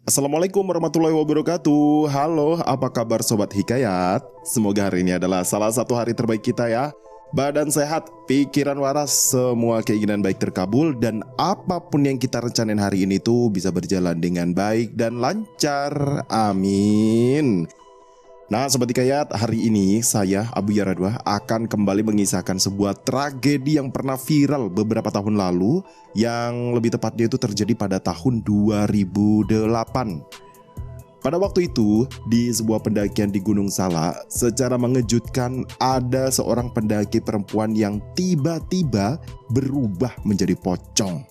Assalamualaikum warahmatullahi wabarakatuh. Halo, apa kabar Sobat Hikayat? Semoga hari ini adalah salah satu hari terbaik kita ya. Badan sehat, pikiran waras, semua keinginan baik terkabul. Dan apapun yang kita rencanain hari ini tuh bisa berjalan dengan baik dan lancar. Amin. Nah Sobat Hikayat, hari ini saya Abu Yaradwa akan kembali mengisahkan sebuah tragedi yang pernah viral beberapa tahun lalu, yang lebih tepatnya itu terjadi pada tahun 2008. Pada waktu itu, di sebuah pendakian di Gunung Salak, secara mengejutkan ada seorang pendaki perempuan yang tiba-tiba berubah menjadi pocong.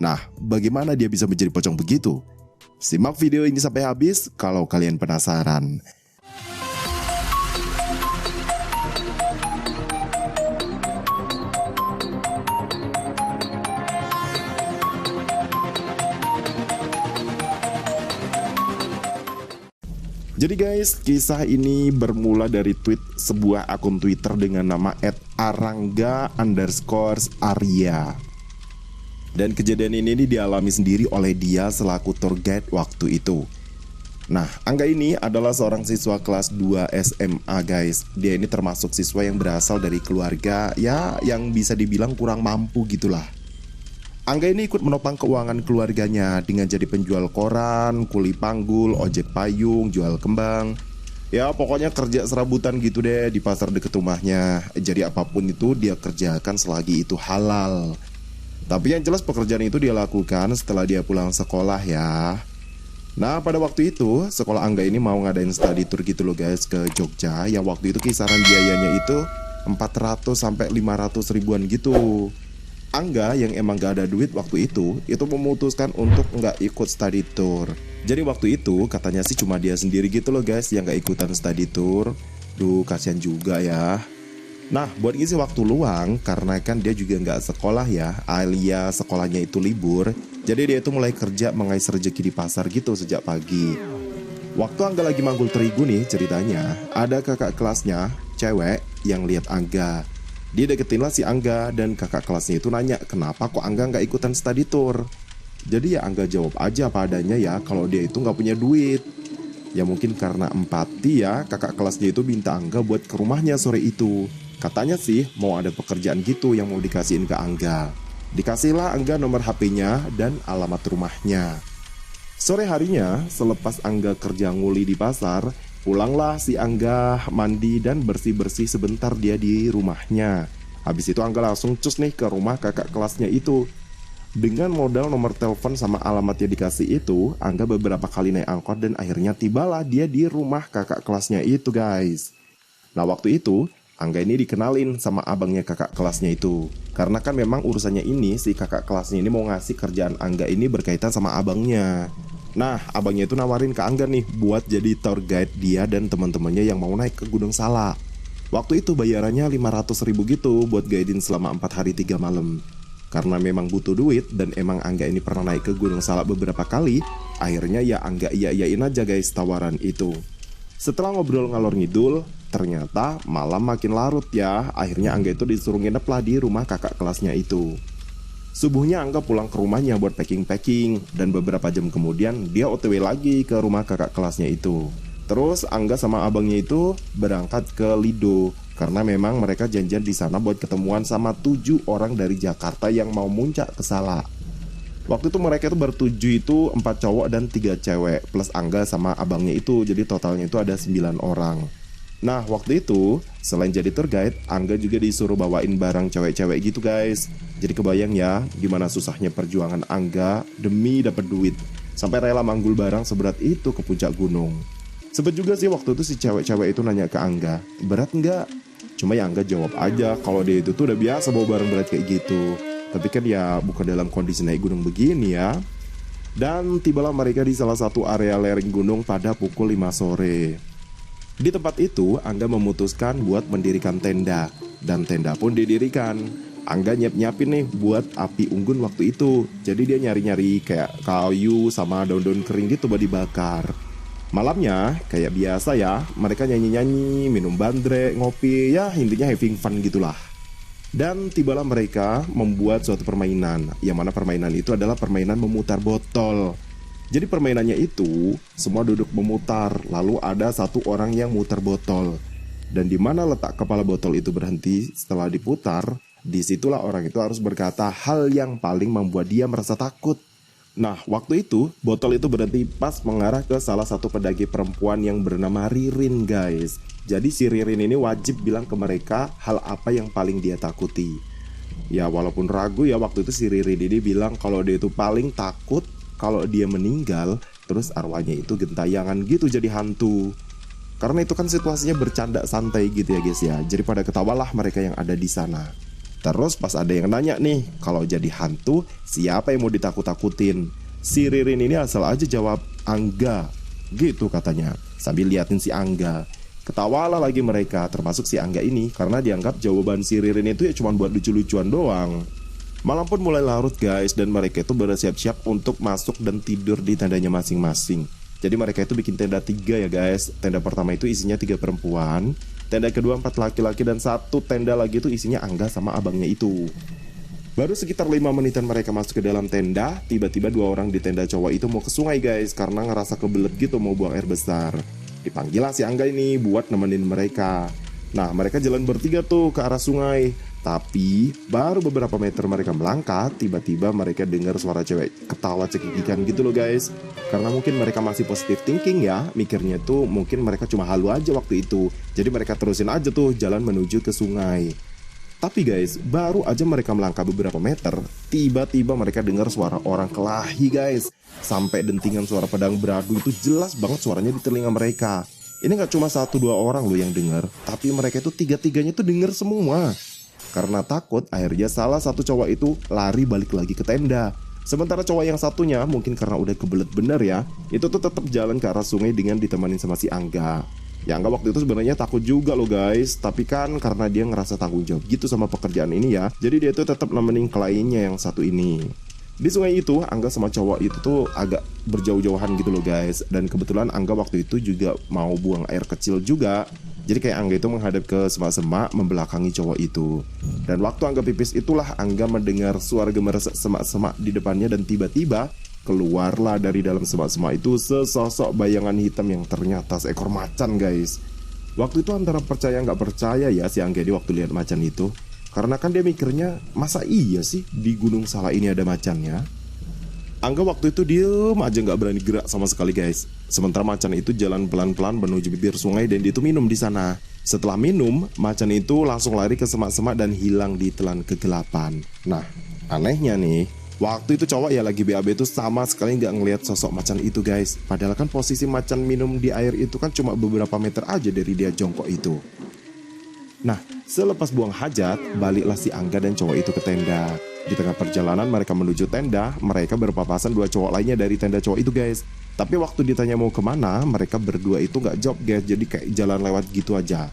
Nah, bagaimana dia bisa menjadi pocong begitu? Simak video ini sampai habis kalau kalian penasaran. Jadi guys, kisah ini bermula dari tweet sebuah akun Twitter dengan nama @arangga_arya. Dan kejadian ini dialami sendiri oleh dia selaku tour guide waktu itu. Nah, Angga ini adalah seorang siswa kelas 2 SMA guys. Dia ini termasuk siswa yang berasal dari keluarga ya yang bisa dibilang kurang mampu gitulah. Angga ini ikut menopang keuangan keluarganya dengan jadi penjual koran, kuli panggul, ojek payung, jual kembang. Ya pokoknya kerja serabutan gitu deh di pasar deket rumahnya. Jadi apapun itu dia kerjakan selagi itu halal. Tapi yang jelas pekerjaan itu dia lakukan setelah dia pulang sekolah ya. Nah pada waktu itu sekolah Angga ini mau ngadain study tour gitu loh guys ke Jogja. Yang waktu itu kisaran biayanya itu 400 sampai 500 ribuan gitu. Angga yang emang gak ada duit waktu itu memutuskan untuk gak ikut study tour. Jadi waktu itu katanya sih cuma dia sendiri gitu loh guys yang gak ikutan study tour. Duh kasihan juga ya. Nah buat ngisi waktu luang, karena kan dia juga gak sekolah ya, alias sekolahnya itu libur. Jadi dia itu mulai kerja mengais rezeki di pasar gitu sejak pagi. Waktu Angga lagi manggul terigu nih ceritanya, ada kakak kelasnya, cewek, yang lihat Angga. Dia deketin lah si Angga dan kakak kelasnya itu nanya kenapa kok Angga gak ikutan study tour. Jadi ya Angga jawab aja apa adanya ya kalau dia itu gak punya duit. Ya mungkin karena empati ya kakak kelasnya itu minta Angga buat ke rumahnya sore itu. Katanya sih mau ada pekerjaan gitu yang mau dikasihin ke Angga. Dikasihlah Angga nomor HP-nya dan alamat rumahnya. Sore harinya selepas Angga kerja nguli di pasar, pulanglah si Angga mandi dan bersih-bersih sebentar dia di rumahnya. Habis itu Angga langsung cus nih ke rumah kakak kelasnya itu. Dengan modal nomor telepon sama alamat yang dikasih itu, Angga beberapa kali naik angkot dan akhirnya tibalah dia di rumah kakak kelasnya itu guys. Nah waktu itu Angga ini dikenalin sama abangnya kakak kelasnya itu. Karena kan memang urusannya ini si kakak kelasnya ini mau ngasih kerjaan Angga ini berkaitan sama abangnya. Nah abangnya itu nawarin ke Angga nih buat jadi tour guide dia dan teman-temannya yang mau naik ke Gunung Salak. Waktu itu bayarannya 500 ribu gitu buat guidein selama 4 hari 3 malam. Karena memang butuh duit dan emang Angga ini pernah naik ke Gunung Salak beberapa kali, akhirnya ya Angga iya-iyain aja guys tawaran itu. Setelah ngobrol ngalor ngidul, ternyata malam makin larut ya. Akhirnya Angga itu disuruh nginep lah di rumah kakak kelasnya itu. Subuhnya Angga pulang ke rumahnya buat packing-packing. Dan beberapa jam kemudian dia OTW lagi ke rumah kakak kelasnya itu. Terus Angga sama abangnya itu berangkat ke Lido. Karena memang mereka janjian di sana buat ketemuan sama 7 orang dari Jakarta yang mau muncak ke Salak. Waktu itu mereka itu bertujuh itu 4 cowok dan 3 cewek plus Angga sama abangnya itu. Jadi totalnya itu ada 9 orang. Nah waktu itu selain jadi tour guide, Angga juga disuruh bawain barang cewek-cewek gitu guys. Jadi kebayang ya gimana susahnya perjuangan Angga demi dapat duit, sampai rela manggul barang seberat itu ke puncak gunung. Sempet juga sih waktu itu si cewek-cewek itu nanya ke Angga, berat nggak? Cuma ya Angga jawab aja kalau dia itu tuh udah biasa bawa barang berat kayak gitu. Tapi kan ya bukan dalam kondisi naik gunung begini ya. Dan tibalah mereka di salah satu area lereng gunung pada pukul 5 sore. Di tempat itu Angga memutuskan buat mendirikan tenda. Dan tenda pun didirikan. Angga nyiapin nih buat api unggun waktu itu. Jadi dia nyari-nyari kayak kayu sama daun-daun kering gitu buat dibakar. Malamnya kayak biasa ya, mereka nyanyi-nyanyi, minum bandrek, ngopi, ya intinya having fun gitulah. Dan tibalah mereka membuat suatu permainan, yang mana permainan itu adalah permainan memutar botol. Jadi permainannya itu semua duduk memutar, lalu ada satu orang yang muter botol. Dan di mana letak kepala botol itu berhenti setelah diputar, disitulah orang itu harus berkata hal yang paling membuat dia merasa takut. Nah, waktu itu botol itu berhenti pas mengarah ke salah satu pendaki perempuan yang bernama Ririn, guys. Jadi si Ririn ini wajib bilang ke mereka hal apa yang paling dia takuti. Ya walaupun ragu ya, waktu itu si Ririn ini bilang kalau dia itu paling takut kalau dia meninggal, terus arwahnya itu gentayangan gitu jadi hantu. Karena itu kan situasinya bercanda santai gitu ya guys ya. Jadi pada ketawalah mereka yang ada di sana. Terus pas ada yang nanya nih, kalau jadi hantu siapa yang mau ditakut-takutin? Si Ririn ini asal aja jawab Angga gitu katanya, sambil liatin si Angga. Ketawalah lagi mereka, termasuk si Angga ini, karena dianggap jawaban si Ririn itu ya cuma buat lucu-lucuan doang. Malam pun mulai larut guys, dan mereka itu bersiap-siap untuk masuk dan tidur di tendanya masing-masing. Jadi mereka itu bikin tenda 3 ya guys. Tenda pertama itu isinya 3 perempuan, tenda kedua 4 laki-laki, dan satu tenda lagi itu isinya Angga sama abangnya itu. Baru sekitar 5 menitan mereka masuk ke dalam tenda, tiba-tiba 2 orang di tenda cowok itu mau ke sungai guys, karena ngerasa kebelet gitu mau buang air besar. Dipanggil lah si Angga ini buat nemenin mereka. Nah mereka jalan bertiga tuh ke arah sungai. Tapi baru beberapa meter mereka melangkah, tiba-tiba mereka dengar suara cewek ketawa cekikikan gitu loh guys. Karena mungkin mereka masih positive thinking ya, mikirnya tuh mungkin mereka cuma halu aja waktu itu. Jadi mereka terusin aja tuh jalan menuju ke sungai. Tapi guys, baru aja mereka melangkah beberapa meter, tiba-tiba mereka dengar suara orang kelahi guys. Sampai dentingan suara pedang beradu itu jelas banget suaranya di telinga mereka. Ini gak cuma 1-2 orang loh yang dengar, tapi mereka itu 3-3-nya tuh dengar semua. Karena takut, akhirnya salah satu cowok itu lari balik lagi ke tenda. Sementara cowok yang satunya, mungkin karena udah kebelet bener ya, itu tuh tetap jalan ke arah sungai dengan ditemenin sama si Angga. Ya Angga waktu itu sebenarnya takut juga loh guys, tapi kan karena dia ngerasa tanggung jawab gitu sama pekerjaan ini ya, jadi dia tuh tetap nemenin kliennya yang satu ini. Di sungai itu, Angga sama cowok itu tuh agak berjauh-jauhan gitu loh guys. Dan kebetulan Angga waktu itu juga mau buang air kecil juga. Jadi kayak Angga itu menghadap ke semak-semak membelakangi cowok itu. Dan waktu Angga pipis itulah Angga mendengar suara gemeresek semak-semak di depannya. Dan tiba-tiba keluarlah dari dalam semak-semak itu sesosok bayangan hitam yang ternyata seekor macan guys. Waktu itu antara percaya nggak percaya ya si Angga di waktu lihat macan itu. Karena kan dia mikirnya, masa iya sih di Gunung Salak ini ada macannya? Angga waktu itu diem aja gak berani gerak sama sekali guys. Sementara macan itu jalan pelan-pelan menuju bibir sungai dan dia itu minum di sana. Setelah minum, macan itu langsung lari ke semak-semak dan hilang di telan kegelapan. Nah, anehnya nih, waktu itu cowok ya lagi BAB itu sama sekali gak ngelihat sosok macan itu guys. Padahal kan posisi macan minum di air itu kan cuma beberapa meter aja dari dia jongkok itu. Nah, selepas buang hajat, baliklah si Angga dan cowok itu ke tenda. Di tengah perjalanan mereka menuju tenda, mereka berpapasan 2 cowok lainnya dari tenda cowok itu guys. Tapi waktu ditanya mau kemana, mereka berdua itu gak jawab guys, jadi kayak jalan lewat gitu aja.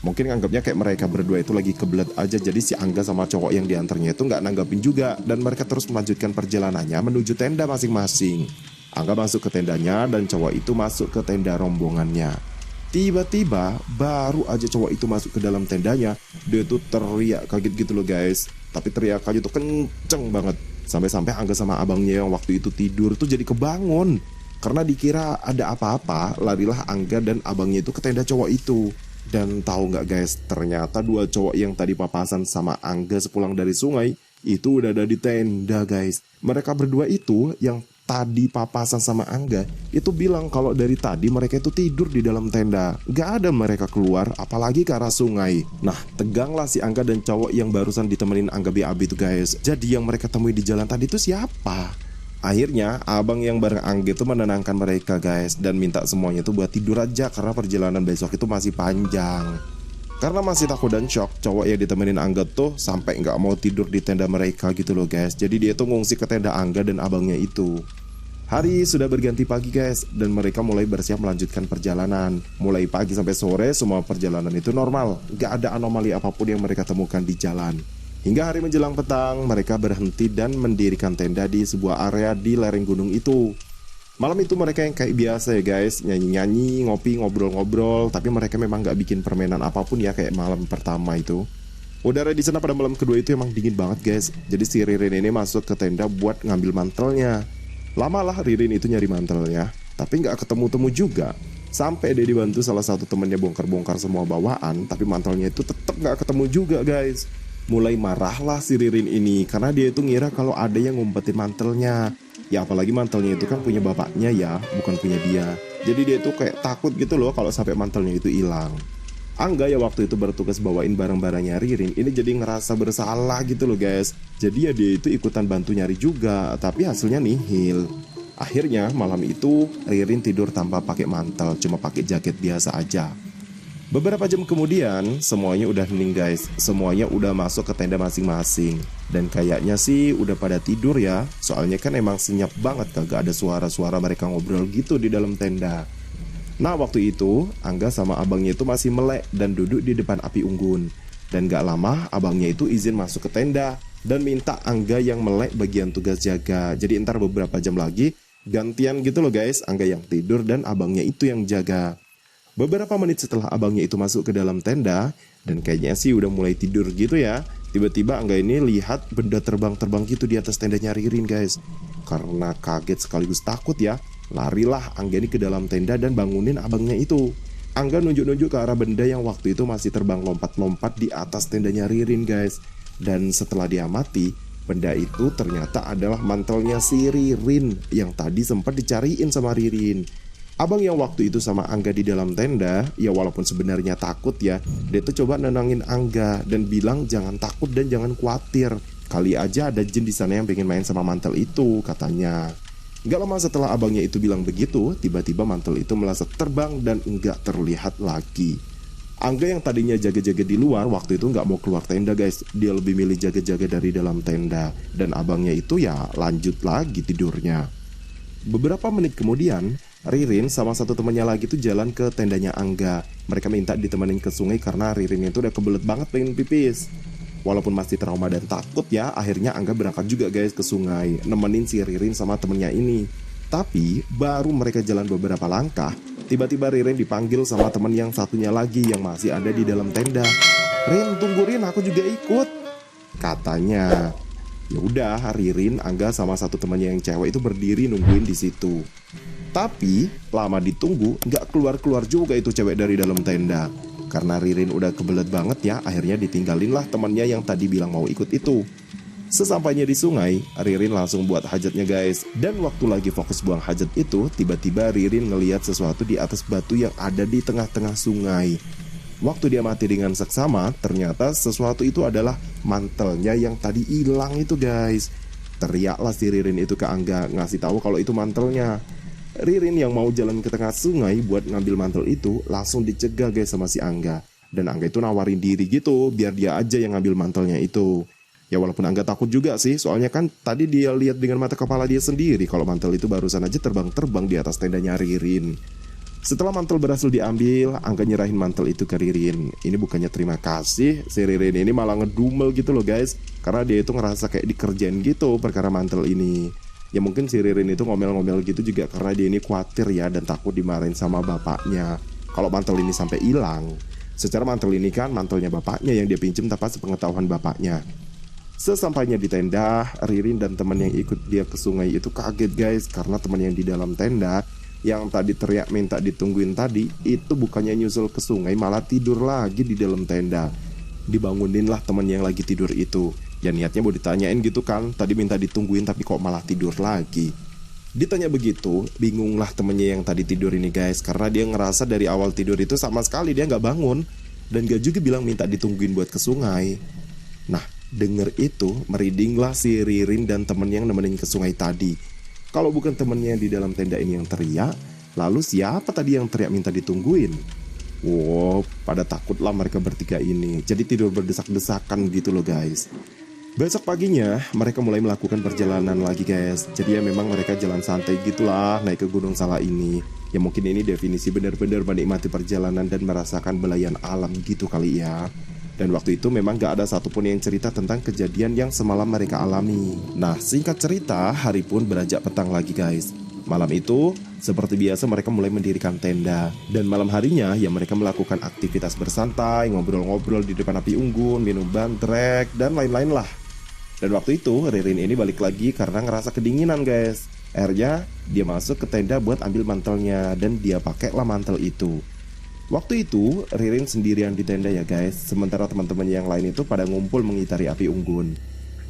Mungkin anggapnya kayak mereka berdua itu lagi kebelet aja, jadi si Angga sama cowok yang diantarnya itu gak nanggapin juga. Dan mereka terus melanjutkan perjalanannya menuju tenda masing-masing. Angga masuk ke tendanya dan cowok itu masuk ke tenda rombongannya. Tiba-tiba baru aja cowok itu masuk ke dalam tendanya, dia tuh teriak kaget gitu loh guys. Tapi teriakannya tuh kenceng banget. Sampai-sampai Angga sama abangnya yang waktu itu tidur tuh jadi kebangun. Karena dikira ada apa-apa, larilah Angga dan abangnya itu ke tenda cowok itu. Dan tahu nggak guys, ternyata 2 cowok yang tadi papasan sama Angga sepulang dari sungai itu udah ada di tenda guys. Mereka berdua itu yang tadi papasan sama Angga itu bilang kalau dari tadi mereka itu tidur di dalam tenda, gak ada mereka keluar apalagi ke arah sungai. Nah teganglah si Angga dan cowok yang barusan ditemenin Angga BAB itu guys. Jadi yang mereka temui di jalan tadi itu siapa? Akhirnya abang yang bareng Angga itu menenangkan mereka guys, dan minta semuanya itu buat tidur aja karena perjalanan besok itu masih panjang. Karena masih takut dan shock, cowok yang ditemenin Angga tuh sampai nggak mau tidur di tenda mereka gitu loh guys. Jadi dia tuh ngungsi ke tenda Angga dan abangnya itu. Hari sudah berganti pagi guys, dan mereka mulai bersiap melanjutkan perjalanan. Mulai pagi sampai sore semua perjalanan itu normal, nggak ada anomali apapun yang mereka temukan di jalan. Hingga hari menjelang petang, mereka berhenti dan mendirikan tenda di sebuah area di lereng gunung itu. Malam itu mereka yang kayak biasa ya guys, nyanyi-nyanyi, ngopi, ngobrol-ngobrol. Tapi mereka memang gak bikin permainan apapun ya kayak malam pertama itu. Udara di sana pada malam kedua itu emang dingin banget guys. Jadi si Ririn ini masuk ke tenda buat ngambil mantelnya. Lamalah Ririn itu nyari mantelnya, tapi nggak ketemu-temu juga. Sampai dia dibantu salah satu temennya bongkar-bongkar semua bawaan, tapi mantelnya itu tetap nggak ketemu juga guys. Mulai marahlah si Ririn ini, karena dia itu ngira kalau ada yang ngumpetin mantelnya. Ya apalagi mantelnya itu kan punya bapaknya ya, bukan punya dia. Jadi dia itu kayak takut gitu loh kalau sampai mantelnya itu hilang. Angga ya waktu itu bertugas bawain barang-barangnya Ririn, ini jadi ngerasa bersalah gitu loh guys. Jadi ya dia itu ikutan bantu nyari juga, tapi hasilnya nihil. Akhirnya malam itu Ririn tidur tanpa pakai mantel, cuma pakai jaket biasa aja. Beberapa jam kemudian semuanya udah hening guys, semuanya udah masuk ke tenda masing-masing. Dan kayaknya sih udah pada tidur ya, soalnya kan emang senyap banget, kagak ada suara-suara mereka ngobrol gitu di dalam tenda. Nah waktu itu Angga sama abangnya itu masih melek dan duduk di depan api unggun. Dan gak lama abangnya itu izin masuk ke tenda dan minta Angga yang melek bagian tugas jaga. Jadi ntar beberapa jam lagi gantian gitu loh guys, Angga yang tidur dan abangnya itu yang jaga. Beberapa menit setelah abangnya itu masuk ke dalam tenda, dan kayaknya sih udah mulai tidur gitu ya, tiba-tiba Angga ini lihat benda terbang-terbang gitu di atas tendanya Ririn guys. Karena kaget sekaligus takut ya, larilah Angga ini ke dalam tenda dan bangunin abangnya itu. Angga nunjuk-nunjuk ke arah benda yang waktu itu masih terbang lompat-lompat di atas tendanya Ririn guys. Dan setelah diamati, benda itu ternyata adalah mantelnya si Ririn yang tadi sempat dicariin sama Ririn. Abang yang waktu itu sama Angga di dalam tenda, ya walaupun sebenarnya takut ya, dia tuh coba nenangin Angga dan bilang jangan takut dan jangan khawatir. Kali aja ada jin di sana yang pengen main sama mantel itu, katanya. Gak lama setelah abangnya itu bilang begitu, tiba-tiba mantel itu meleset terbang dan enggak terlihat lagi. Angga yang tadinya jaga-jaga di luar waktu itu nggak mau keluar tenda guys, dia lebih milih jaga-jaga dari dalam tenda. Dan abangnya itu ya lanjut lagi tidurnya. Beberapa menit kemudian, Ririn sama satu temannya lagi tuh jalan ke tendanya Angga. Mereka minta ditemenin ke sungai karena Ririn itu udah kebelet banget pengen pipis. Walaupun masih trauma dan takut ya, akhirnya Angga berangkat juga guys ke sungai, nemenin si Ririn sama temennya ini. Tapi baru mereka jalan beberapa langkah, tiba-tiba Ririn dipanggil sama temen yang satunya lagi yang masih ada di dalam tenda. "Rin, tunggu Rin, aku juga ikut," katanya. Ya udah, Ririn, Angga sama satu temannya yang cewek itu berdiri nungguin di situ. Tapi lama ditunggu, nggak keluar-keluar juga itu cewek dari dalam tenda. Karena Ririn udah kebelet banget ya, akhirnya ditinggalin lah temannya yang tadi bilang mau ikut itu. Sesampainya di sungai, Ririn langsung buat hajatnya guys. Dan waktu lagi fokus buang hajat itu, tiba-tiba Ririn ngelihat sesuatu di atas batu yang ada di tengah-tengah sungai. Waktu dia mati dengan seksama, ternyata sesuatu itu adalah mantelnya yang tadi hilang itu guys. Teriaklah si Ririn itu ke Angga, ngasih tahu kalau itu mantelnya. Ririn yang mau jalan ke tengah sungai buat ngambil mantel itu langsung dicegah guys sama si Angga. Dan Angga itu nawarin diri gitu, biar dia aja yang ngambil mantelnya itu. Ya walaupun Angga takut juga sih, soalnya kan tadi dia lihat dengan mata kepala dia sendiri kalau mantel itu barusan aja terbang-terbang di atas tendanya Ririn. Setelah mantel berhasil diambil, Angga nyerahin mantel itu ke Ririn. Ini bukannya terima kasih, si Ririn ini malah ngedumel gitu loh guys. Karena dia itu ngerasa kayak dikerjain gitu perkara mantel ini. Ya mungkin si Ririn itu ngomel-ngomel gitu juga karena dia ini khawatir ya dan takut dimarahin sama bapaknya kalau mantel ini sampai hilang. Secara mantel ini kan mantelnya bapaknya yang dia pinjem tanpa sepengetahuan bapaknya. Sesampainya di tenda, Ririn dan teman yang ikut dia ke sungai itu kaget guys. Karena teman yang di dalam tenda yang tadi teriak minta ditungguin tadi, itu bukannya nyusul ke sungai malah tidur lagi di dalam tenda. Dibangunin lah teman yang lagi tidur itu. Ya niatnya mau ditanyain gitu kan, tadi minta ditungguin tapi kok malah tidur lagi. Ditanya begitu, bingunglah temennya yang tadi tidur ini guys. Karena dia ngerasa dari awal tidur itu sama sekali dia gak bangun. Dan gak juga bilang minta ditungguin buat ke sungai. Nah denger itu, merindinglah si Ririn dan temen yang nemenin ke sungai tadi. Kalau bukan temennya di dalam tenda ini yang teriak, lalu siapa tadi yang teriak minta ditungguin? Wow, pada takutlah mereka bertiga ini. Jadi tidur berdesak-desakan gitu loh guys. Besok paginya mereka mulai melakukan perjalanan lagi guys. Jadi ya memang mereka jalan santai gitulah naik ke Gunung Salak ini. Ya mungkin ini definisi benar-benar menikmati perjalanan dan merasakan belayan alam gitu kali ya. Dan waktu itu memang gak ada satupun yang cerita tentang kejadian yang semalam mereka alami. Nah singkat cerita, hari pun beranjak petang lagi guys. Malam itu, seperti biasa mereka mulai mendirikan tenda. Dan malam harinya ya mereka melakukan aktivitas bersantai, ngobrol-ngobrol di depan api unggun, minum bandrek, dan lain-lain lah. Dan waktu itu Ririn ini balik lagi karena ngerasa kedinginan guys. Akhirnya dia masuk ke tenda buat ambil mantelnya dan dia pakailah mantel itu. Waktu itu Ririn sendirian di tenda ya guys, sementara teman-teman yang lain itu pada ngumpul mengitari api unggun.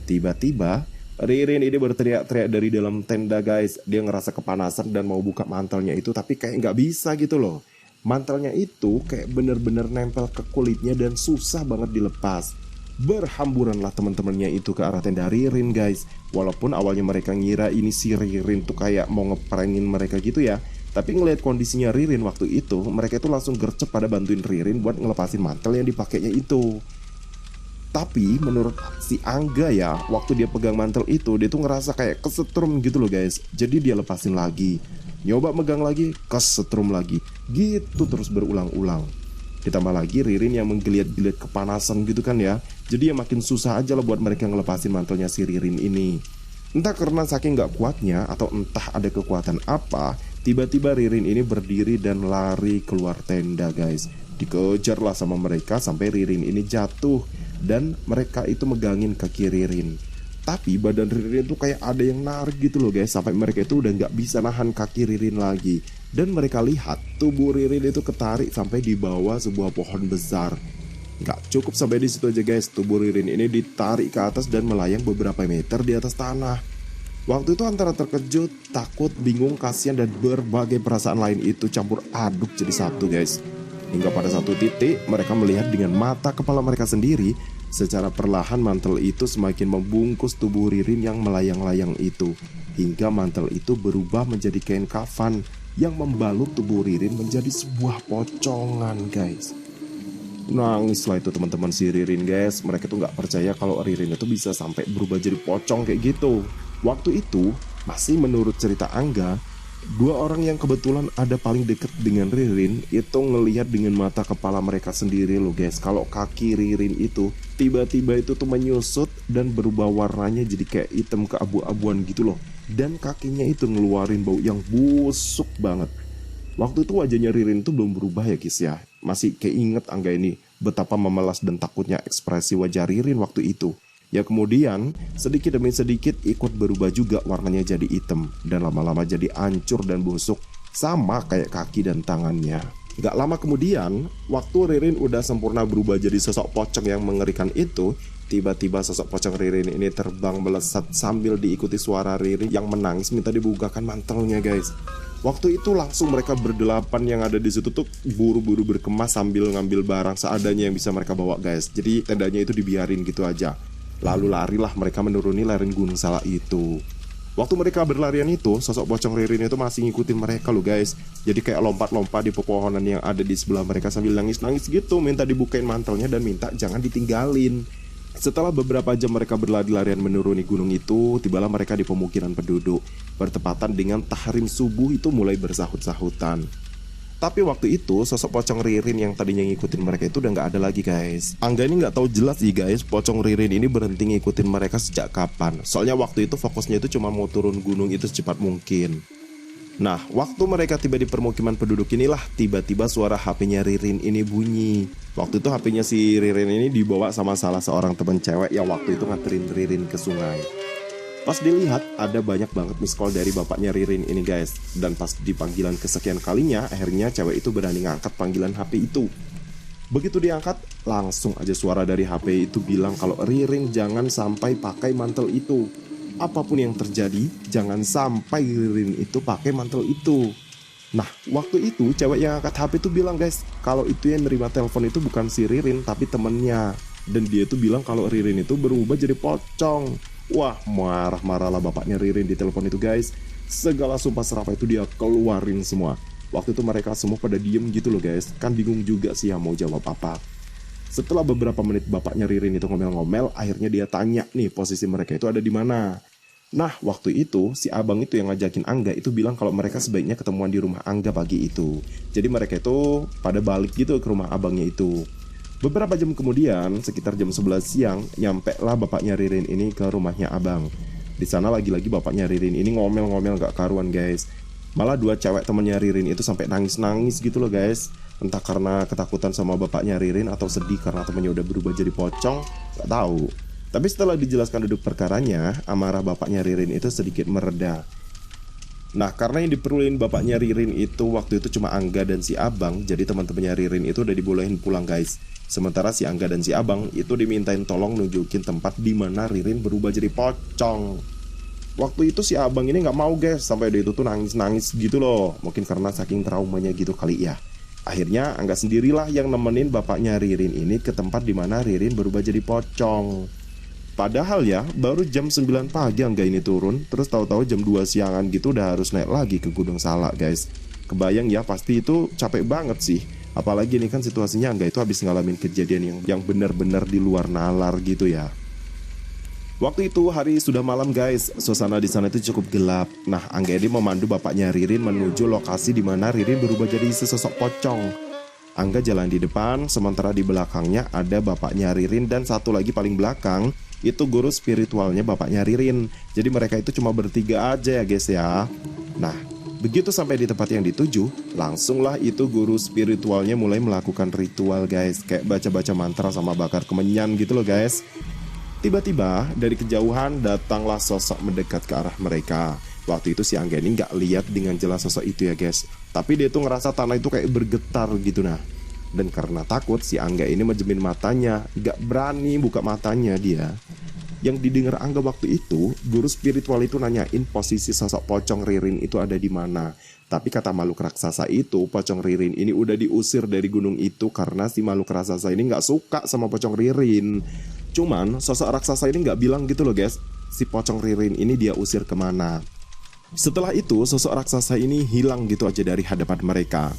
Tiba-tiba Ririn ini berteriak-teriak dari dalam tenda guys. Dia ngerasa kepanasan dan mau buka mantelnya itu, tapi kayak nggak bisa gitu loh. Mantelnya itu kayak bener-bener nempel ke kulitnya dan susah banget dilepas. Berhamburanlah teman-temannya itu ke arah tenda Ririn guys. Walaupun awalnya mereka ngira ini si Ririn tuh kayak mau ngeprengin mereka gitu ya, tapi ngelihat kondisinya Ririn waktu itu, mereka itu langsung gercep pada bantuin Ririn buat ngelepasin mantel yang dipakainya itu. Tapi menurut si Angga ya, waktu dia pegang mantel itu, dia tuh ngerasa kayak kesetrum gitu loh guys. Jadi dia lepasin lagi, nyoba megang lagi, kesetrum lagi. Gitu terus berulang-ulang. Ditambah lagi Ririn yang menggeliat-geliat kepanasan gitu kan ya. Jadi ya makin susah aja lah buat mereka ngelepasin mantelnya si Ririn ini. Entah karena saking gak kuatnya atau entah ada kekuatan apa, tiba-tiba Ririn ini berdiri dan lari keluar tenda guys. Dikejarlah sama mereka sampai Ririn ini jatuh dan mereka itu megangin kaki Ririn. Tapi badan Ririn tuh kayak ada yang narik gitu loh guys, sampai mereka itu udah gak bisa nahan kaki Ririn lagi. Dan mereka lihat tubuh Ririn itu ketarik sampai di bawah sebuah pohon besar. Gak cukup sampai di situ aja guys, tubuh Ririn ini ditarik ke atas dan melayang beberapa meter di atas tanah. Waktu itu antara terkejut, takut, bingung, kasihan, dan berbagai perasaan lain itu campur aduk jadi satu guys. Hingga pada satu titik mereka melihat dengan mata kepala mereka sendiri, secara perlahan mantel itu semakin membungkus tubuh Ririn yang melayang-layang itu, hingga mantel itu berubah menjadi kain kafan yang membalut tubuh Ririn menjadi sebuah pocongan guys. Nangislah itu teman-teman si Ririn guys. Mereka tuh gak percaya kalau Ririn itu bisa sampai berubah jadi pocong kayak gitu. Waktu itu masih menurut cerita Angga, dua orang yang kebetulan ada paling deket dengan Ririn itu ngelihat dengan mata kepala mereka sendiri loh guys, kalau kaki Ririn itu tiba-tiba itu tuh menyusut dan berubah warnanya jadi kayak hitam keabu-abuan gitu loh. Dan kakinya itu ngeluarin bau yang busuk banget. Waktu itu wajahnya Ririn tuh belum berubah ya guys ya. Masih keinget Angga ini betapa memelas dan takutnya ekspresi wajah Ririn waktu itu. Ya kemudian sedikit demi sedikit ikut berubah juga warnanya jadi hitam. Dan lama-lama jadi hancur dan busuk, sama kayak kaki dan tangannya. Gak lama kemudian, waktu Ririn udah sempurna berubah jadi sosok pocong yang mengerikan itu, tiba-tiba sosok pocong Ririn ini terbang melesat sambil diikuti suara Ririn yang menangis minta dibukakan mantelnya guys. Waktu itu langsung mereka berdelapan yang ada di situ tuh buru-buru berkemas sambil ngambil barang seadanya yang bisa mereka bawa guys. Jadi tendanya itu dibiarin gitu aja. Lalu larilah mereka menuruni lereng gunung Salak itu. Waktu mereka berlarian itu, sosok pocong Ririn itu masih ngikutin mereka loh guys. Jadi kayak lompat-lompat di pepohonan yang ada di sebelah mereka sambil nangis-nangis gitu, minta dibukain mantelnya dan minta jangan ditinggalin. Setelah beberapa jam mereka berlari-larian menuruni gunung itu, tibalah mereka di pemukiman penduduk. Bertepatan dengan tahrim subuh itu mulai bersahut-sahutan. Tapi waktu itu sosok pocong Ririn yang tadinya ngikutin mereka itu udah gak ada lagi guys. Angga ini gak tahu jelas sih guys, pocong Ririn ini berhenti ngikutin mereka sejak kapan. Soalnya waktu itu fokusnya itu cuma mau turun gunung itu secepat mungkin. Nah, waktu mereka tiba di permukiman penduduk inilah tiba-tiba suara HP-nya Ririn ini bunyi. Waktu itu HP-nya si Ririn ini dibawa sama salah seorang teman cewek yang waktu itu nganterin Ririn ke sungai. Pas dilihat ada banyak banget miss call dari bapaknya Ririn ini guys. Dan pas di panggilan kesekian kalinya, akhirnya cewek itu berani ngangkat panggilan HP itu. Begitu diangkat, langsung aja suara dari HP itu bilang kalau Ririn jangan sampai pakai mantel itu. Apapun yang terjadi, jangan sampai Ririn itu pakai mantel itu. Nah, waktu itu cewek yang angkat HP itu bilang guys, kalau itu yang nerima telepon itu bukan si Ririn tapi temennya. Dan dia itu bilang kalau Ririn itu berubah jadi pocong. Wah, marah-marahlah bapaknya Ririn di telepon itu guys. Segala sumpah serapah itu dia keluarin semua. Waktu itu mereka semua pada diem gitu loh guys. Kan bingung juga sih yang mau jawab apa. Setelah beberapa menit bapaknya Ririn itu ngomel-ngomel, akhirnya dia tanya nih posisi mereka itu ada di mana. Nah, waktu itu si abang itu yang ngajakin Angga itu bilang kalau mereka sebaiknya ketemuan di rumah Angga pagi itu. Jadi mereka itu pada balik gitu ke rumah abangnya itu. Beberapa jam kemudian, sekitar jam 11 siang, nyampe lah bapaknya Ririn ini ke rumahnya abang. Di sana lagi-lagi bapaknya Ririn ini ngomel-ngomel gak karuan guys. Malah dua cewek temennya Ririn itu sampai nangis-nangis gitu loh guys. Entah karena ketakutan sama bapaknya Ririn atau sedih karena temennya udah berubah jadi pocong, gak tahu. Tapi setelah dijelaskan duduk perkaranya, amarah bapaknya Ririn itu sedikit mereda. Nah, karena yang diperluin bapaknya Ririn itu waktu itu cuma Angga dan si Abang, jadi teman-temannya Ririn itu udah dibolehin pulang guys. Sementara si Angga dan si Abang itu dimintain tolong nunjukin tempat di mana Ririn berubah jadi pocong. Waktu itu si Abang ini nggak mau guys, sampai dia itu tuh nangis-nangis gitu loh. Mungkin karena saking traumanya gitu kali ya. Akhirnya Angga sendirilah yang nemenin bapaknya Ririn ini ke tempat di mana Ririn berubah jadi pocong. Padahal ya, baru jam 9 pagi Angga ini turun, terus tahu-tahu jam 2 siangan gitu udah harus naik lagi ke Gunung Salak guys. Kebayang ya, pasti itu capek banget sih. Apalagi ini kan situasinya Angga itu habis ngalamin kejadian yang benar-benar di luar nalar gitu ya. Waktu itu hari sudah malam guys, suasana di sana itu cukup gelap. Nah, Angga ini memandu bapaknya Ririn menuju lokasi di mana Ririn berubah jadi sesosok pocong. Angga jalan di depan, sementara di belakangnya ada bapaknya Ririn dan satu lagi paling belakang itu guru spiritualnya bapaknya Ririn. Jadi mereka itu cuma bertiga aja ya guys ya. Nah, begitu sampai di tempat yang dituju, langsunglah itu guru spiritualnya mulai melakukan ritual guys. Kayak baca-baca mantra sama bakar kemenyan gitu loh guys. Tiba-tiba dari kejauhan datanglah sosok mendekat ke arah mereka. Waktu itu si Angga ini nggak lihat dengan jelas sosok itu ya guys. Tapi dia tuh ngerasa tanah itu kayak bergetar gitu nah. Dan karena takut si Angga ini menjemin matanya, gak berani buka matanya dia. Yang didengar Angga waktu itu, guru spiritual itu nanyain posisi sosok pocong Ririn itu ada di mana. Tapi kata makhluk raksasa itu, pocong Ririn ini udah diusir dari gunung itu karena si makhluk raksasa ini gak suka sama pocong Ririn. Cuman sosok raksasa ini gak bilang gitu loh guys, si pocong Ririn ini dia usir kemana. Setelah itu sosok raksasa ini hilang gitu aja dari hadapan mereka.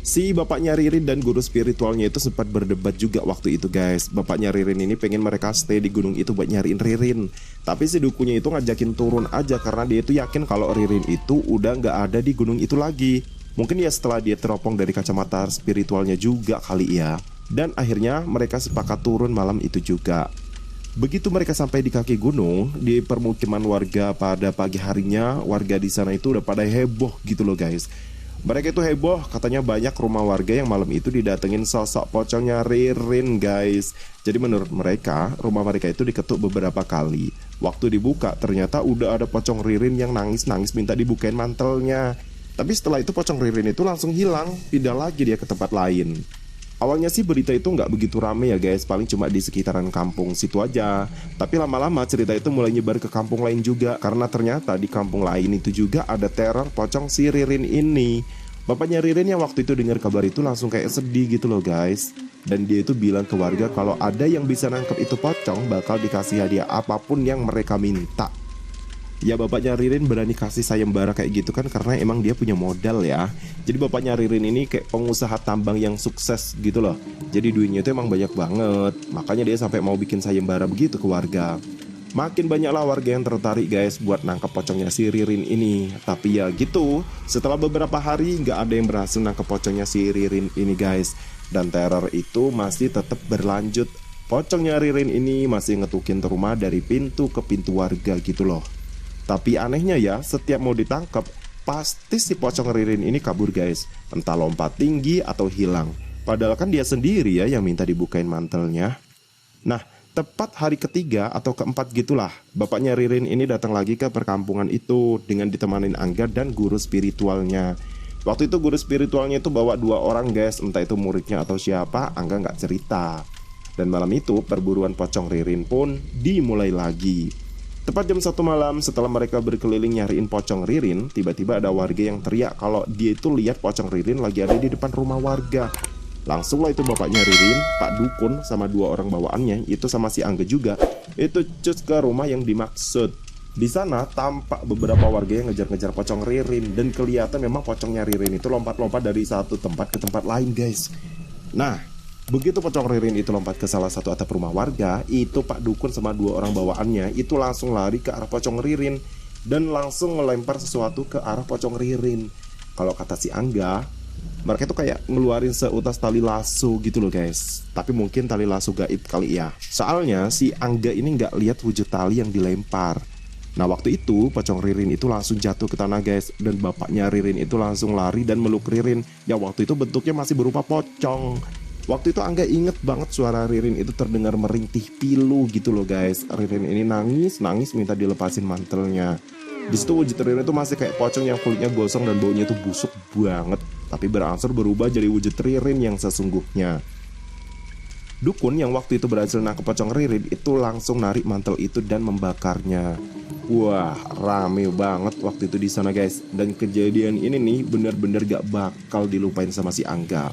Si bapaknya Ririn dan guru spiritualnya itu sempat berdebat juga waktu itu guys. Bapaknya Ririn ini pengen mereka stay di gunung itu buat nyariin Ririn. Tapi si dukunya itu ngajakin turun aja karena dia itu yakin kalau Ririn itu udah gak ada di gunung itu lagi. Mungkin ya setelah dia teropong dari kacamata spiritualnya juga kali ya. Dan akhirnya mereka sepakat turun malam itu juga. Begitu mereka sampai di kaki gunung, di permukiman warga pada pagi harinya, warga di sana itu udah pada heboh gitu loh guys. Mereka itu heboh, katanya banyak rumah warga yang malam itu didatengin sosok pocongnya Ririn guys. Jadi menurut mereka, rumah mereka itu diketuk beberapa kali. Waktu dibuka, ternyata udah ada pocong Ririn yang nangis-nangis minta dibukain mantelnya. Tapi setelah itu pocong Ririn itu langsung hilang, pindah lagi dia ke tempat lain. Awalnya sih berita itu nggak begitu rame ya guys, paling cuma di sekitaran kampung situ aja. Tapi lama-lama cerita itu mulai nyebar ke kampung lain juga, karena ternyata di kampung lain itu juga ada teror pocong si Ririn ini. Bapaknya Ririn yang waktu itu dengar kabar itu langsung kayak sedih gitu loh guys. Dan dia itu bilang ke warga kalau ada yang bisa nangkep itu pocong bakal dikasih hadiah apapun yang mereka minta. Ya bapaknya Ririn berani kasih sayembara kayak gitu kan karena emang dia punya modal ya. Jadi bapaknya Ririn ini kayak pengusaha tambang yang sukses gitu loh. Jadi duitnya itu emang banyak banget. Makanya dia sampai mau bikin sayembara begitu ke warga. Makin banyaklah warga yang tertarik guys buat nangkep pocongnya si Ririn ini. Tapi ya gitu, setelah beberapa hari nggak ada yang berhasil nangkep pocongnya si Ririn ini guys. Dan teror itu masih tetap berlanjut. Pocongnya Ririn ini masih ngetukin rumah dari pintu ke pintu warga gitu loh. Tapi anehnya ya, setiap mau ditangkap, pasti si pocong Ririn ini kabur guys. Entah lompat tinggi atau hilang. Padahal kan dia sendiri ya yang minta dibukain mantelnya. Nah, tepat hari ketiga atau keempat gitulah, bapaknya Ririn ini datang lagi ke perkampungan itu dengan ditemanin Angga dan guru spiritualnya. Waktu itu guru spiritualnya itu bawa 2 orang guys, entah itu muridnya atau siapa, Angga nggak cerita. Dan malam itu perburuan pocong Ririn pun dimulai lagi. Tepat jam 1 malam setelah mereka berkeliling nyariin pocong Ririn, tiba-tiba ada warga yang teriak kalau dia itu lihat pocong Ririn lagi ada di depan rumah warga. Langsunglah itu bapaknya Ririn, Pak Dukun sama 2 orang bawaannya, itu sama si Angga juga, itu cus ke rumah yang dimaksud. Di sana tampak beberapa warga yang ngejar-ngejar pocong Ririn dan kelihatan memang pocongnya Ririn itu lompat-lompat dari satu tempat ke tempat lain guys. Nah, begitu pocong Ririn itu lompat ke salah satu atap rumah warga, itu Pak Dukun sama 2 orang bawaannya itu langsung lari ke arah pocong Ririn dan langsung melempar sesuatu ke arah pocong Ririn. Kalau kata si Angga, mereka itu kayak ngeluarin seutas tali lasso gitu loh guys. Tapi mungkin tali lasso gaib kali ya. Soalnya si Angga ini nggak lihat wujud tali yang dilempar. Nah waktu itu pocong Ririn itu langsung jatuh ke tanah guys. Dan bapaknya Ririn itu langsung lari dan meluk Ririn. Ya waktu itu bentuknya masih berupa pocong. Waktu itu Angga inget banget suara Ririn itu terdengar merintih pilu gitu loh guys. Ririn ini nangis minta dilepasin mantelnya. Di situ wujud Ririn itu masih kayak pocong yang kulitnya gosong dan baunya itu busuk banget, tapi berangsur berubah jadi wujud Ririn yang sesungguhnya. Dukun yang waktu itu berhasil nangkep pocong Ririn itu langsung narik mantel itu dan membakarnya. Wah, rame banget waktu itu di sana guys. Dan kejadian ini nih bener-bener gak bakal dilupain sama si Angga.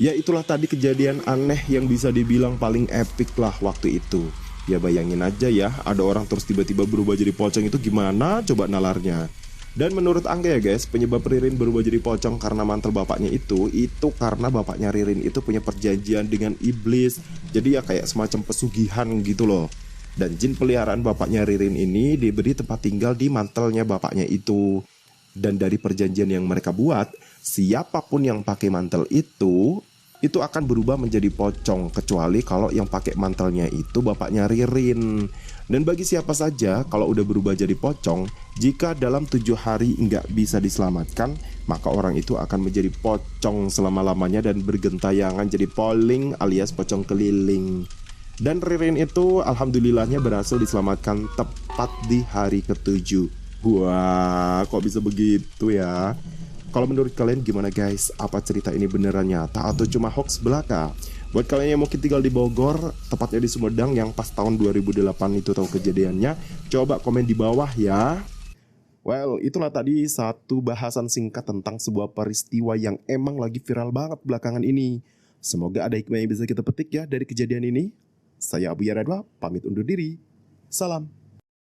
Ya itulah tadi kejadian aneh yang bisa dibilang paling epic lah waktu itu. Ya bayangin aja ya, ada orang terus tiba-tiba berubah jadi pocong, itu gimana coba nalarnya. Dan menurut Angga ya guys, penyebab Ririn berubah jadi pocong karena mantel bapaknya itu karena bapaknya Ririn itu punya perjanjian dengan iblis. Jadi ya kayak semacam pesugihan gitu loh. Dan jin peliharaan bapaknya Ririn ini diberi tempat tinggal di mantelnya bapaknya itu. Dan dari perjanjian yang mereka buat, siapapun yang pakai mantel itu akan berubah menjadi pocong, kecuali kalau yang pakai mantelnya itu bapaknya Ririn. Dan bagi siapa saja kalau udah berubah jadi pocong, jika dalam 7 hari nggak bisa diselamatkan, maka orang itu akan menjadi pocong selama-lamanya dan bergentayangan jadi poling alias pocong keliling. Dan Ririn itu alhamdulillahnya berhasil diselamatkan tepat di hari ke-7. Wah, kok bisa begitu ya? Kalau menurut kalian gimana guys? Apa cerita ini beneran nyata atau cuma hoax belaka? Buat kalian yang mungkin tinggal di Bogor, tepatnya di Sumedang yang pas tahun 2008 itu tahu kejadiannya, coba komen di bawah ya. Well, itulah tadi satu bahasan singkat tentang sebuah peristiwa yang emang lagi viral banget belakangan ini. Semoga ada hikmah yang bisa kita petik ya dari kejadian ini. Saya Abu Yaradwa, pamit undur diri. Salam.